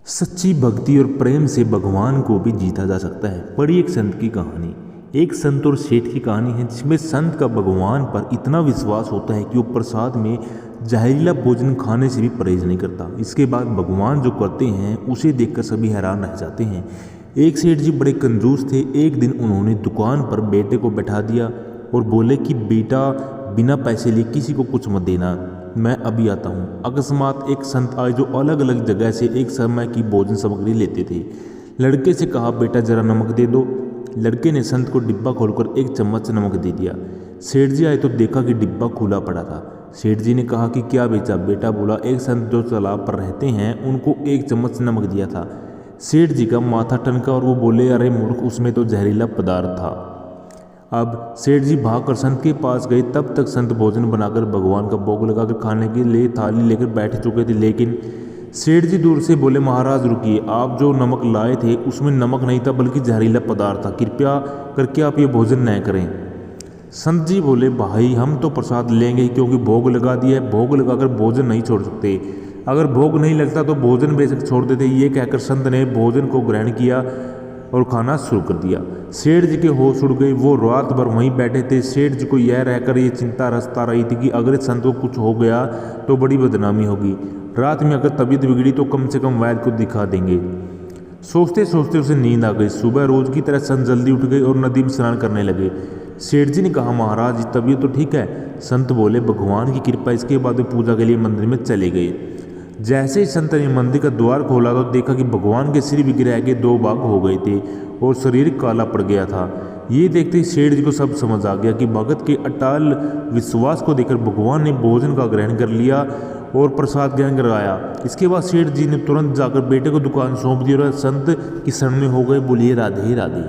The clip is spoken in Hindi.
सच्ची भक्ति और प्रेम से भगवान को भी जीता जा सकता है। पढ़ी एक संत की कहानी। एक संत और सेठ की कहानी है, जिसमें संत का भगवान पर इतना विश्वास होता है कि वो प्रसाद में जहरीला भोजन खाने से भी परहेज नहीं करता। इसके बाद भगवान जो करते हैं उसे देखकर सभी हैरान रह जाते हैं। एक सेठ जी बड़े कंजूस थे। एक दिन उन्होंने दुकान पर बेटे को बैठा दिया और बोले कि बेटा, बिना पैसे लिए किसी को कुछ मत देना, मैं अभी आता हूँ। अकस्मात एक संत आए जो अलग अलग जगह से एक समय की भोजन सामग्री लेते थे। लड़के से कहा, बेटा जरा नमक दे दो। लड़के ने संत को डिब्बा खोलकर एक चम्मच नमक दे दिया। सेठ जी आए तो देखा कि डिब्बा खुला पड़ा था। सेठ जी ने कहा कि क्या बेचा? बेटा बोला, एक संत जो तालाब पर रहते हैं उनको एक चम्मच नमक दिया था। सेठ जी का माथा टनका और वो बोले, अरे मूर्ख, उसमें तो जहरीला पदार्थ था। अब सेठ जी भागकर संत के पास गए। तब तक संत भोजन बनाकर भगवान का भोग लगाकर खाने के लिए थाली लेकर बैठ चुके थे। लेकिन सेठ जी दूर से बोले, महाराज रुकिए, आप जो नमक लाए थे उसमें नमक नहीं था बल्कि जहरीला पदार्थ था। कृपया करके आप ये भोजन न करें। संत जी बोले, भाई हम तो प्रसाद लेंगे क्योंकि भोग लगा दिया है, भोग लगाकर भोजन नहीं छोड़ सकते। अगर भोग नहीं लगता तो भोजन बेशक छोड़ देते। ये कहकर संत ने भोजन को ग्रहण किया और खाना शुरू कर दिया। सेठ जी के होश उड़ गए। वो रात भर वहीं बैठे थे। सेठ जी को यह रहकर ये चिंता रसता रही थी कि अगर संत को कुछ हो गया तो बड़ी बदनामी होगी। रात में अगर तबीयत बिगड़ी तो कम से कम वैद्य को दिखा देंगे। सोचते सोचते उसे नींद आ गई। सुबह रोज की तरह संत जल्दी उठ गए और नदी में स्नान करने लगे। सेठ जी ने कहा, महाराज तबीयत तो ठीक है? संत बोले, भगवान की कृपा। इसके बाद वे पूजा के लिए मंदिर में चले गए। जैसे ही संत ने मंदिर का द्वार खोला तो देखा कि भगवान के सिर विग्रह के दो भाग हो गए थे और शरीर काला पड़ गया था। ये देखते ही सेठ जी को सब समझ आ गया कि भगत के अटल विश्वास को देखकर भगवान ने भोजन का ग्रहण कर लिया और प्रसाद ग्रहण करवाया। इसके बाद सेठ जी ने तुरंत जाकर बेटे को दुकान सौंप दी और संत की शरण में हो गए। बोलिए राधे राधे।